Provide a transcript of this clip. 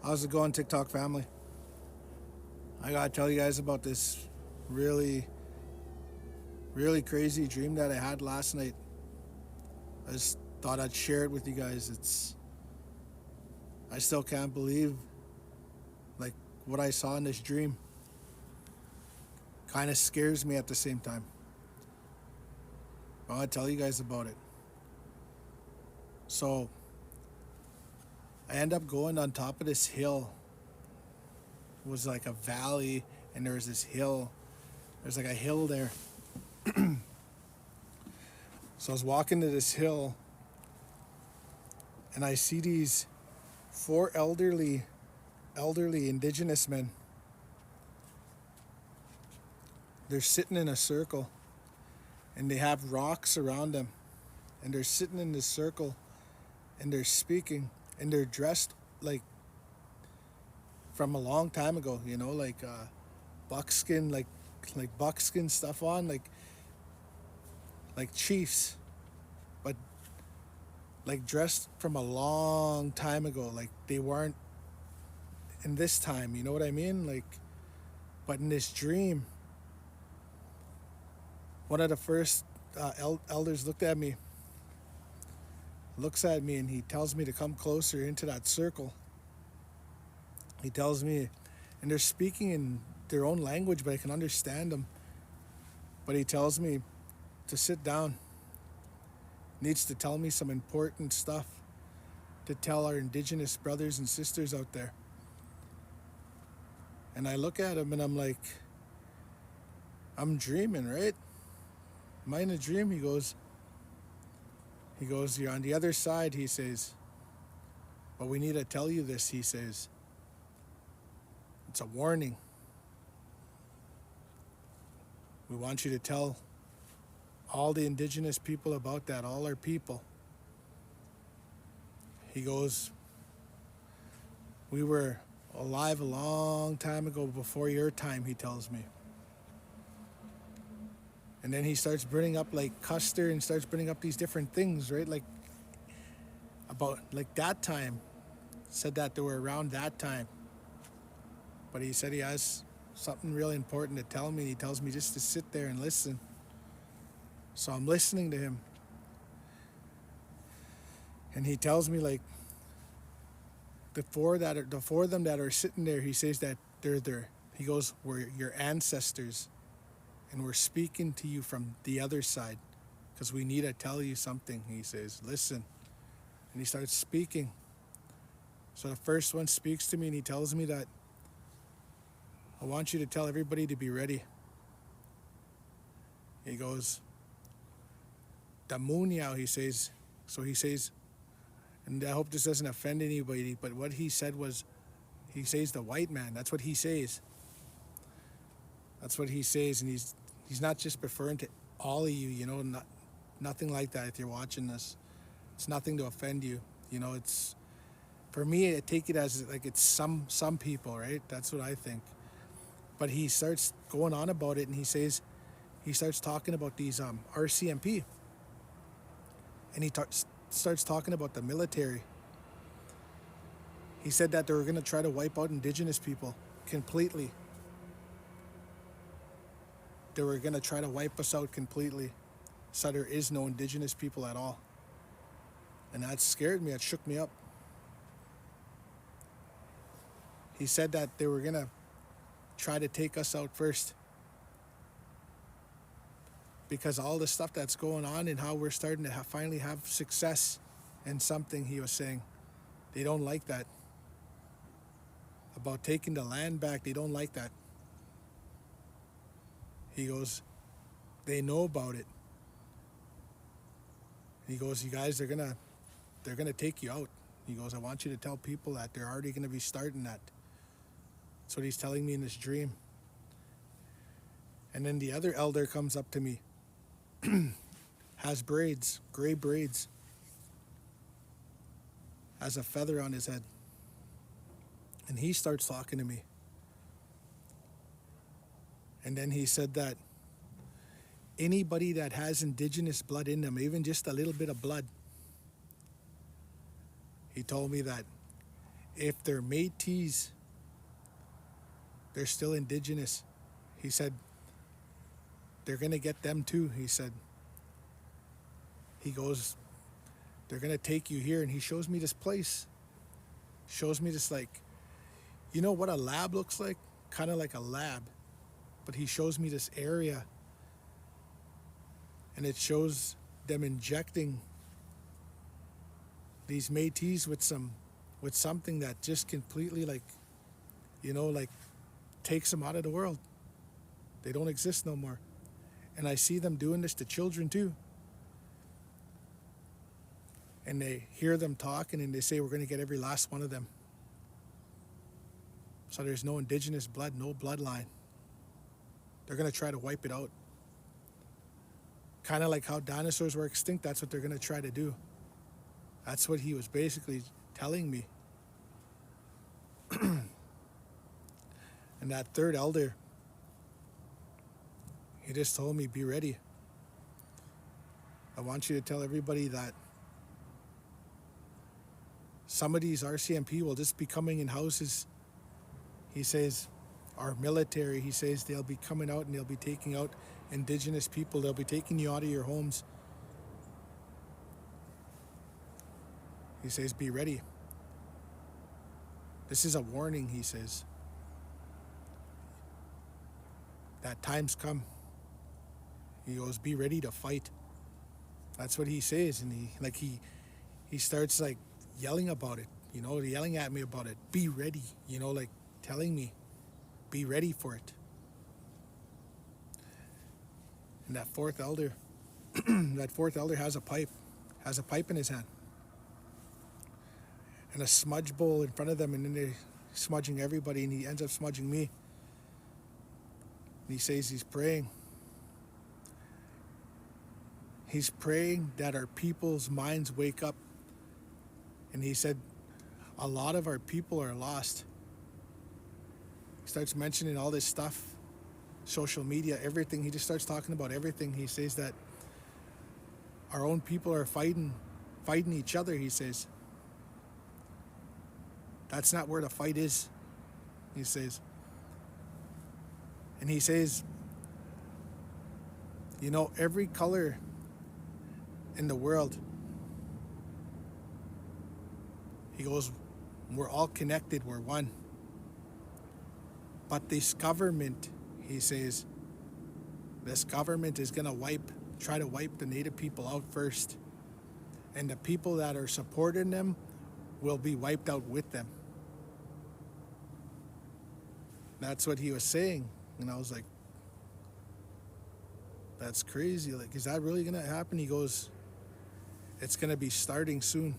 How's it going, TikTok family? I gotta tell you guys about this really, really crazy dream that I had last night. I just thought I'd share it with you guys. I still can't believe like what I saw in this dream. Kind of scares me at the same time. I want to tell you guys about it. So I end up going on top of this hill. It was like a valley, and there was this hill. There's like a hill there. So I was walking to this hill, and I see these four elderly Indigenous men. They're sitting in a circle, and they have rocks around them, and they're sitting in this circle, and they're speaking, and they're dressed like from a long time ago, like buckskin, like buckskin stuff on, like chiefs, but like dressed from a long time ago, like they weren't in this time, you know what I mean? Like, but in this dream, one of the first elders looks at me, and he tells me to come closer into that circle. He tells me, and they're speaking in their own language, but I can understand them. But he tells me to sit down. Needs to tell me some important stuff to tell our Indigenous brothers and sisters out there. And I look at him and I'm like, I'm dreaming, right? Am I in a dream? He goes, you're on the other side, he says. But we need to tell you this, he says. It's a warning. We want you to tell all the Indigenous people about that, all our people. He goes, we were alive a long time ago before your time, he tells me. And then he starts bringing up like Custer and starts bringing up these different things, right? Like about like that time. Said that they were around that time. But he said he has something really important to tell me. He tells me just to sit there and listen. So I'm listening to him. And he tells me like the four of them that are sitting there, he says that they're there. He goes, we're your ancestors, and we're speaking to you from the other side because we need to tell you something. He says, listen. And he starts speaking. So the first one speaks to me, and he tells me that I want you to tell everybody to be ready. He goes, Damunyao, he says. So he says, and I hope this doesn't offend anybody, but what he said was, he says the white man. That's what he says. That's what he says, and he's not just referring to all of you, nothing like that. If you're watching this, it's nothing to offend you. It's, for me, I take it as like it's some people, right? That's what I think. But he starts going on about it, and he starts talking about these RCMP, and he starts talking about the military. He said that they were going to try to wipe out Indigenous people completely. They were going to try to wipe us out completely, so there is no Indigenous people at all. And that scared me. It shook me up. He said that they were going to try to take us out first, because all the stuff that's going on and how we're starting to finally have success in something, he was saying. They don't like that. About taking the land back, they don't like that. He goes, they know about it. He goes, you guys, they're gonna take you out. He goes, I want you to tell people that they're already gonna be starting that. That's what he's telling me in this dream. And then the other elder comes up to me, has braids, gray braids, has a feather on his head. And he starts talking to me. And then he said that anybody that has Indigenous blood in them, even just a little bit of blood, he told me that if they're Métis, they're still Indigenous. He said, they're going to get them too. He said, he goes, they're going to take you here. And he shows me this place. Shows me this, like, you know what a lab looks like? Kind of like a lab. But he shows me this area. And it shows them injecting these Métis with something that just completely, like, you know, like takes them out of the world. They don't exist no more. And I see them doing this to children too. And they hear them talking and they say, we're going to get every last one of them. So there's no Indigenous blood, no bloodline. They're going to try to wipe it out. Kind of like how dinosaurs were extinct, that's what they're going to try to do. That's what he was basically telling me. And that third elder, he just told me, be ready. I want you to tell everybody that some of these RCMP will just be coming in houses. He says, our military, he says, they'll be coming out and they'll be taking out Indigenous people. They'll be taking you out of your homes. He says, be ready. This is a warning, he says. That time's come. He goes, be ready to fight. That's what he says. And he starts like yelling about it, you know, yelling at me about it. Be ready, you know, like telling me, be ready for it. And that fourth elder, has a pipe in his hand. And a smudge bowl in front of them, and then they're smudging everybody, and he ends up smudging me. And he says he's praying. He's praying that our people's minds wake up. And he said, a lot of our people are lost. He starts mentioning all this stuff, social media, everything. He just starts talking about everything. He says that our own people are fighting each other, he says. That's not where the fight is, he says. And he says, you know, every color in the world, he goes, we're all connected, we're one. But this government, he says, this government is going to try to wipe the Native people out first. And the people that are supporting them will be wiped out with them. That's what he was saying. And I was like, that's crazy. Like, is that really going to happen? He goes, it's going to be starting soon.